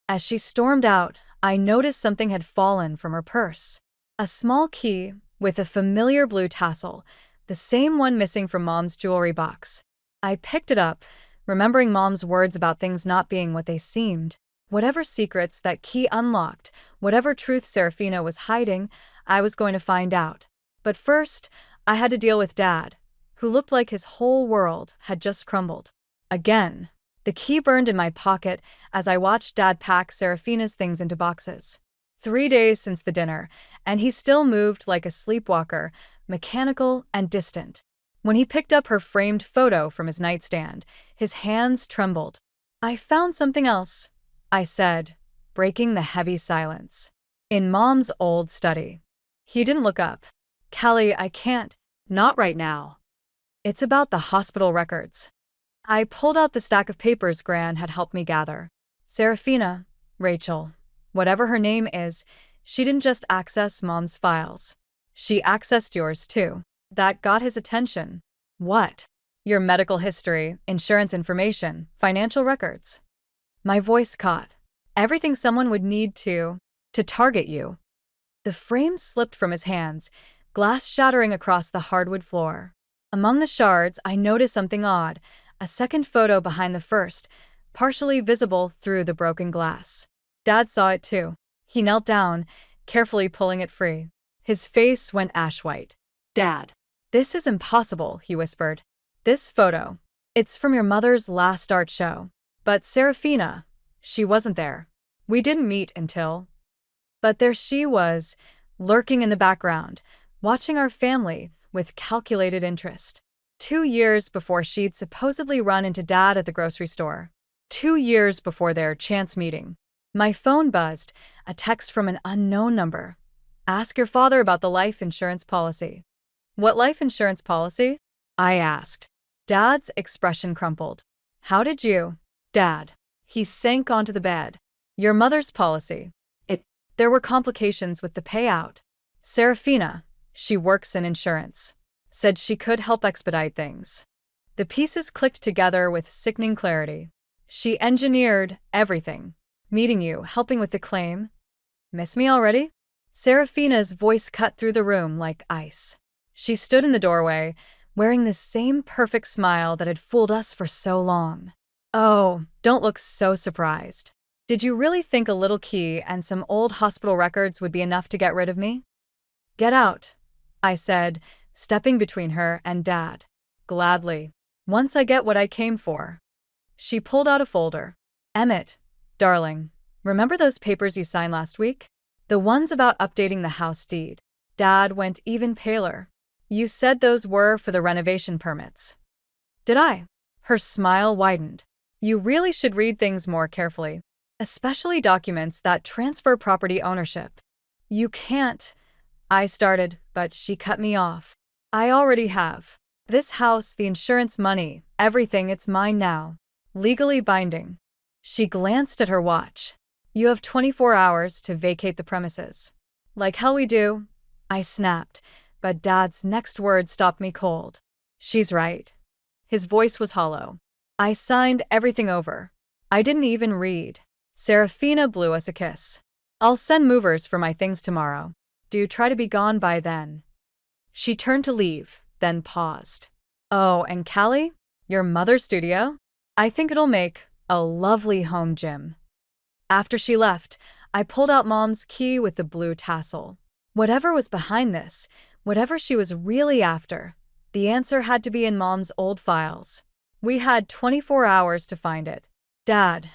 As she stormed out, I noticed something had fallen from her purse. A small key with a familiar blue tassel, the same one missing from Mom's jewelry box. I picked it up, remembering Mom's words about things not being what they seemed. Whatever secrets that key unlocked, whatever truth Serafina was hiding, I was going to find out. But first, I had to deal with Dad, who looked like his whole world had just crumbled. Again. The key burned in my pocket as I watched Dad pack Serafina's things into boxes. 3 days since the dinner, and he still moved like a sleepwalker, mechanical and distant. When he picked up her framed photo from his nightstand, his hands trembled. I found something else, I said, breaking the heavy silence. In Mom's old study. He didn't look up. Callie, I can't. Not right now. It's about the hospital records. I pulled out the stack of papers Gran had helped me gather. Serafina, Rachel, whatever her name is, she didn't just access Mom's files. She accessed yours too. That got his attention. What? Your medical history, insurance information, financial records. My voice caught. Everything someone would need to target you. The frame slipped from his hands, glass shattering across the hardwood floor. Among the shards, I noticed something odd. A second photo behind the first, partially visible through the broken glass. Dad saw it too. He knelt down, carefully pulling it free. His face went ash-white. Dad. This is impossible, he whispered. This photo. It's from your mother's last art show. But Serafina, she wasn't there. We didn't meet until. But there she was, lurking in the background, watching our family with calculated interest. 2 years before she'd supposedly run into Dad at the grocery store. 2 years before their chance meeting. My phone buzzed, a text from an unknown number. Ask your father about the life insurance policy. What life insurance policy? I asked. Dad's expression crumpled. How did you? Dad. He sank onto the bed. Your mother's policy. There were complications with the payout. Serafina, she works in insurance, said she could help expedite things. The pieces clicked together with sickening clarity. She engineered everything. Meeting you, helping with the claim. Miss me already? Serafina's voice cut through the room like ice. She stood in the doorway, wearing the same perfect smile that had fooled us for so long. Oh, don't look so surprised. Did you really think a little key and some old hospital records would be enough to get rid of me? Get out, I said, stepping between her and Dad. Gladly. Once I get what I came for. She pulled out a folder. Emmett, darling, remember those papers you signed last week? The ones about updating the house deed. Dad went even paler. You said those were for the renovation permits. Did I? Her smile widened. You really should read things more carefully. Especially documents that transfer property ownership. You can't, I started, but she cut me off. I already have. This house, the insurance money, everything, it's mine now. Legally binding. She glanced at her watch. You have 24 hours to vacate the premises. Like hell we do, I snapped, but Dad's next word stopped me cold. She's right. His voice was hollow. I signed everything over. I didn't even read. Serafina blew us a kiss. I'll send movers for my things tomorrow. Do try to be gone by then. She turned to leave, then paused. Oh, and Callie? Your mother's studio? I think it'll make a lovely home gym. After she left, I pulled out Mom's key with the blue tassel. Whatever was behind this, whatever she was really after, the answer had to be in Mom's old files. We had 24 hours to find it. Dad,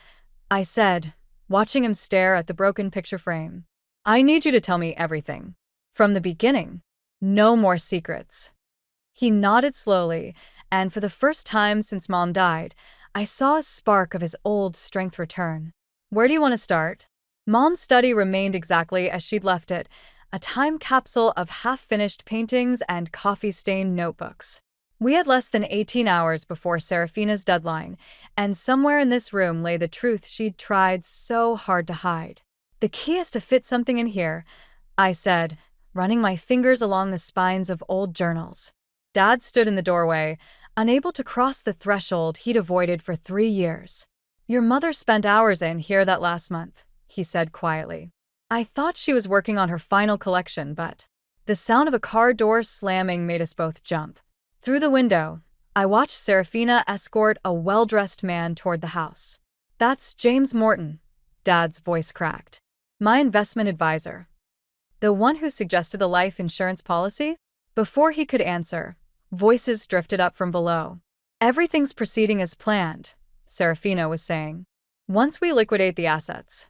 I said, watching him stare at the broken picture frame. I need you to tell me everything. From the beginning. No more secrets. He nodded slowly, and for the first time since Mom died, I saw a spark of his old strength return. Where do you want to start? Mom's study remained exactly as she'd left it, a time capsule of half-finished paintings and coffee-stained notebooks. We had less than 18 hours before Serafina's deadline, and somewhere in this room lay the truth she'd tried so hard to hide. The key is to fit something in here, I said, running my fingers along the spines of old journals. Dad stood in the doorway, unable to cross the threshold he'd avoided for 3 years. Your mother spent hours in here that last month, he said quietly. I thought she was working on her final collection, but the sound of a car door slamming made us both jump. Through the window, I watched Serafina escort a well-dressed man toward the house. That's James Morton, Dad's voice cracked. My investment advisor. The one who suggested the life insurance policy? Before he could answer, voices drifted up from below. Everything's proceeding as planned, Serafina was saying. Once we liquidate the assets.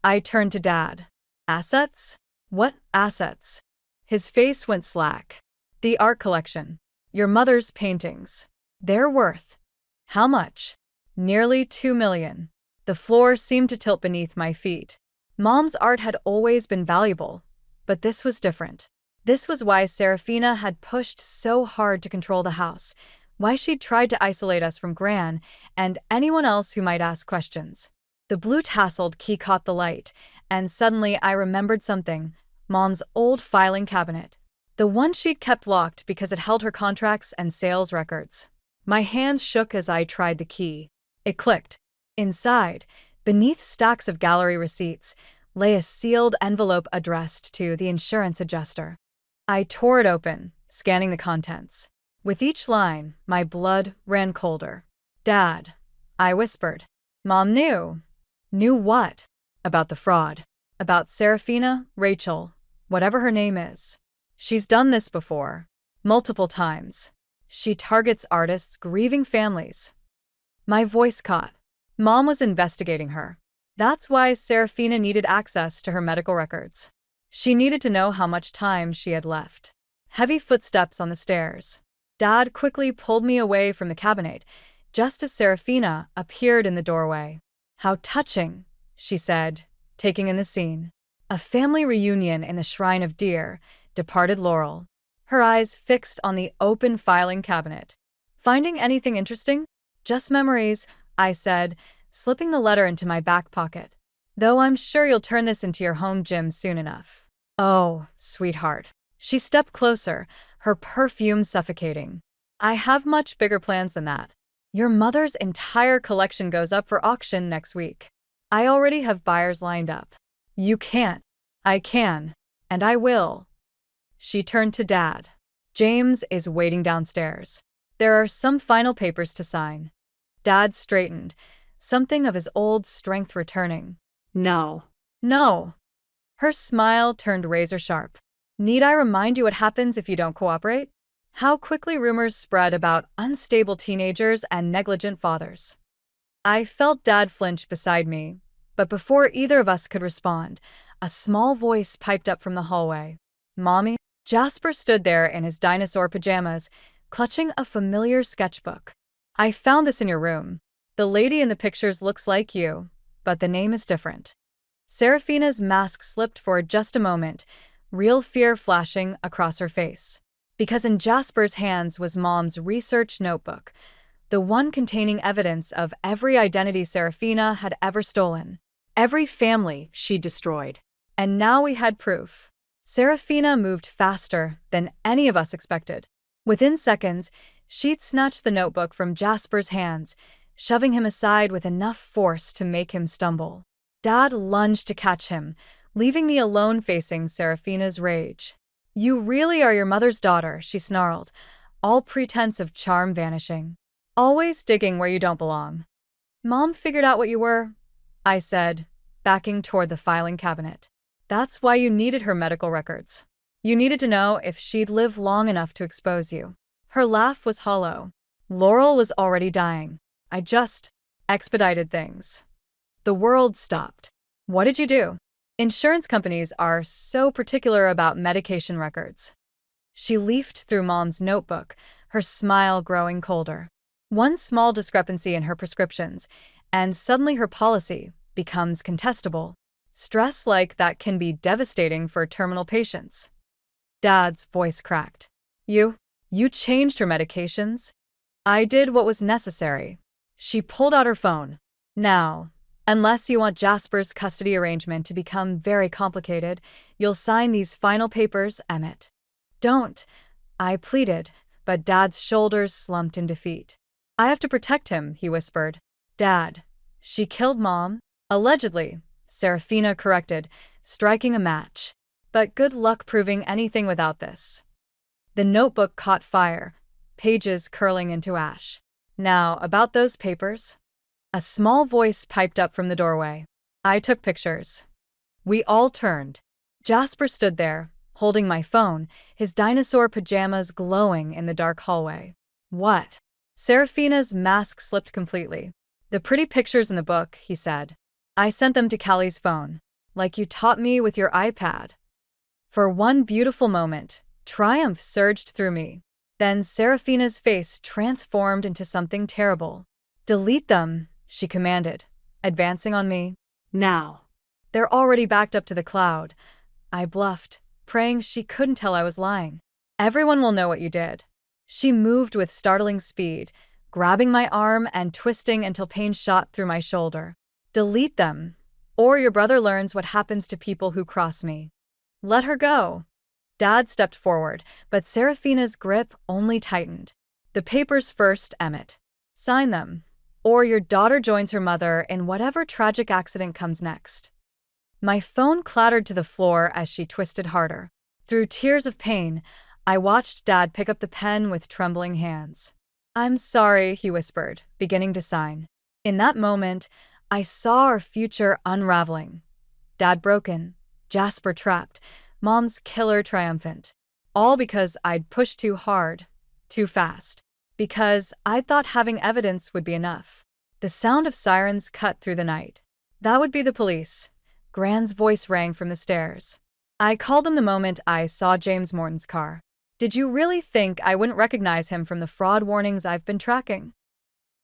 I turned to Dad. Assets? What assets? His face went slack. The art collection. Your mother's paintings. They're worth. How much? Nearly $2 million. The floor seemed to tilt beneath my feet. Mom's art had always been valuable, but this was different. This was why Serafina had pushed so hard to control the house, why she'd tried to isolate us from Gran and anyone else who might ask questions. The blue tasseled key caught the light, and suddenly I remembered something. Mom's old filing cabinet. The one she'd kept locked because it held her contracts and sales records. My hands shook as I tried the key. It clicked. Inside, beneath stacks of gallery receipts, lay a sealed envelope addressed to the insurance adjuster. I tore it open, scanning the contents. With each line, my blood ran colder. Dad, I whispered. Mom knew. Knew what? About the fraud. About Serafina, Rachel, whatever her name is. She's done this before. Multiple times. She targets artists, grieving families. My voice caught. Mom was investigating her. That's why Serafina needed access to her medical records. She needed to know how much time she had left. Heavy footsteps on the stairs. Dad quickly pulled me away from the cabinet, just as Serafina appeared in the doorway. How touching, she said, taking in the scene. A family reunion in the shrine of dear, departed Laurel. Her eyes fixed on the open filing cabinet. Finding anything interesting? Just memories, I said, slipping the letter into my back pocket. Though I'm sure you'll turn this into your home gym soon enough. Oh, sweetheart. She stepped closer, her perfume suffocating. I have much bigger plans than that. Your mother's entire collection goes up for auction next week. I already have buyers lined up. You can't. I can. And I will. She turned to Dad. James is waiting downstairs. There are some final papers to sign. Dad straightened, something of his old strength returning. No. No. Her smile turned razor sharp. Need I remind you what happens if you don't cooperate? How quickly rumors spread about unstable teenagers and negligent fathers. I felt Dad flinch beside me, but before either of us could respond, a small voice piped up from the hallway. Mommy? Jasper stood there in his dinosaur pajamas, clutching a familiar sketchbook. I found this in your room. The lady in the pictures looks like you, but the name is different. Serafina's mask slipped for just a moment, real fear flashing across her face. Because in Jasper's hands was Mom's research notebook, the one containing evidence of every identity Serafina had ever stolen, every family she'd destroyed. And now we had proof. Serafina moved faster than any of us expected. Within seconds, she'd snatched the notebook from Jasper's hands, shoving him aside with enough force to make him stumble. Dad lunged to catch him, leaving me alone facing Serafina's rage. You really are your mother's daughter, she snarled, all pretense of charm vanishing. Always digging where you don't belong. Mom figured out what you were, I said, backing toward the filing cabinet. That's why you needed her medical records. You needed to know if she'd live long enough to expose you. Her laugh was hollow. Laurel was already dying. I just expedited things. The world stopped. What did you do? Insurance companies are so particular about medication records. She leafed through Mom's notebook, her smile growing colder. One small discrepancy in her prescriptions, and suddenly her policy becomes contestable. Stress like that can be devastating for terminal patients. Dad's voice cracked. You You changed her medications? I did what was necessary. She pulled out her phone. Now, unless you want Jasper's custody arrangement to become very complicated, you'll sign these final papers, Emmett. Don't, I pleaded, but Dad's shoulders slumped in defeat. I have to protect him, he whispered. Dad, she killed Mom? Allegedly, Serafina corrected, striking a match. But good luck proving anything without this. The notebook caught fire, pages curling into ash. Now, about those papers? A small voice piped up from the doorway. I took pictures. We all turned. Jasper stood there, holding my phone, his dinosaur pajamas glowing in the dark hallway. What? Serafina's mask slipped completely. The pretty pictures in the book, he said. I sent them to Callie's phone, like you taught me with your iPad. For one beautiful moment, triumph surged through me. Then Serafina's face transformed into something terrible. Delete them, she commanded, advancing on me. Now. They're already backed up to the cloud. I bluffed, praying she couldn't tell I was lying. Everyone will know what you did. She moved with startling speed, grabbing my arm and twisting until pain shot through my shoulder. Delete them, or your brother learns what happens to people who cross me. Let her go. Dad stepped forward, but Serafina's grip only tightened. The papers first, Emmett. Sign them, or your daughter joins her mother in whatever tragic accident comes next. My phone clattered to the floor as she twisted harder. Through tears of pain, I watched Dad pick up the pen with trembling hands. I'm sorry, he whispered, beginning to sign. In that moment, I saw our future unraveling. Dad broken, Jasper trapped, Mom's killer triumphant. All because I'd pushed too hard, too fast. Because I'd thought having evidence would be enough. The sound of sirens cut through the night. That would be the police. Gran's voice rang from the stairs. I called them the moment I saw James Morton's car. Did you really think I wouldn't recognize him from the fraud warnings I've been tracking?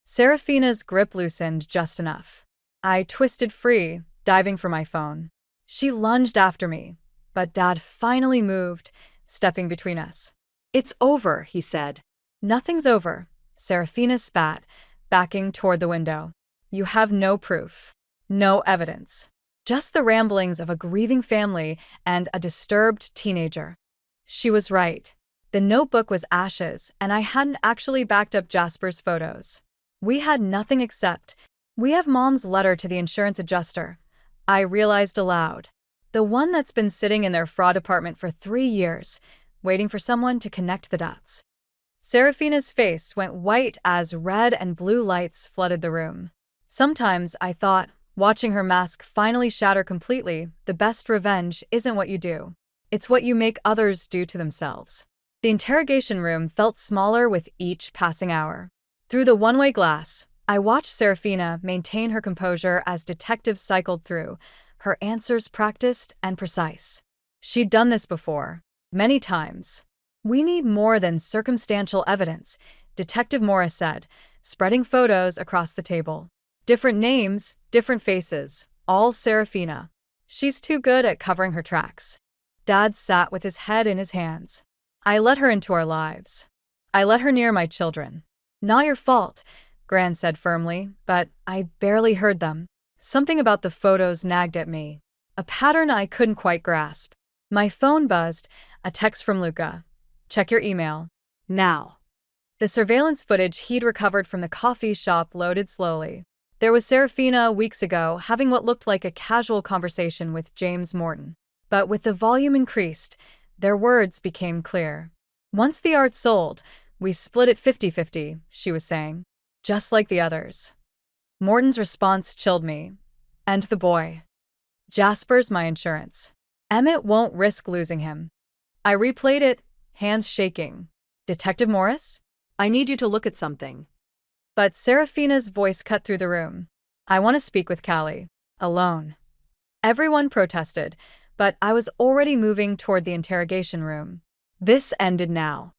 Serafina's grip loosened just enough. I twisted free, diving for my phone. She lunged after me, but Dad finally moved, stepping between us. It's over, he said. Nothing's over, Serafina spat, backing toward the window. You have no proof. No evidence. Just the ramblings of a grieving family and a disturbed teenager. She was right. The notebook was ashes, and I hadn't actually backed up Jasper's photos. We had nothing except, we have Mom's letter to the insurance adjuster. I realized aloud. The one that's been sitting in their fraud department for 3 years, waiting for someone to connect the dots. Serafina's face went white as red and blue lights flooded the room. Sometimes I thought, watching her mask finally shatter completely, the best revenge isn't what you do. It's what you make others do to themselves. The interrogation room felt smaller with each passing hour. Through the one-way glass, I watched Serafina maintain her composure as detectives cycled through, her answers practiced and precise. She'd done this before, many times. We need more than circumstantial evidence, Detective Morris said, spreading photos across the table. Different names, different faces, all Serafina. She's too good at covering her tracks. Dad sat with his head in his hands. I let her into our lives. I let her near my children. Not your fault, Gran said firmly, but I barely heard them. Something about the photos nagged at me. A pattern I couldn't quite grasp. My phone buzzed, a text from Luca. Check your email. Now. The surveillance footage he'd recovered from the coffee shop loaded slowly. There was Serafina weeks ago having what looked like a casual conversation with James Morton. But with the volume increased, their words became clear. Once the art sold, we split it 50-50, she was saying. Just like the others. Morton's response chilled me. And the boy. Jasper's my insurance. Emmett won't risk losing him. I replayed it, hands shaking. Detective Morris? I need you to look at something. But Serafina's voice cut through the room. I want to speak with Callie. Alone. Everyone protested, but I was already moving toward the interrogation room. This ended now.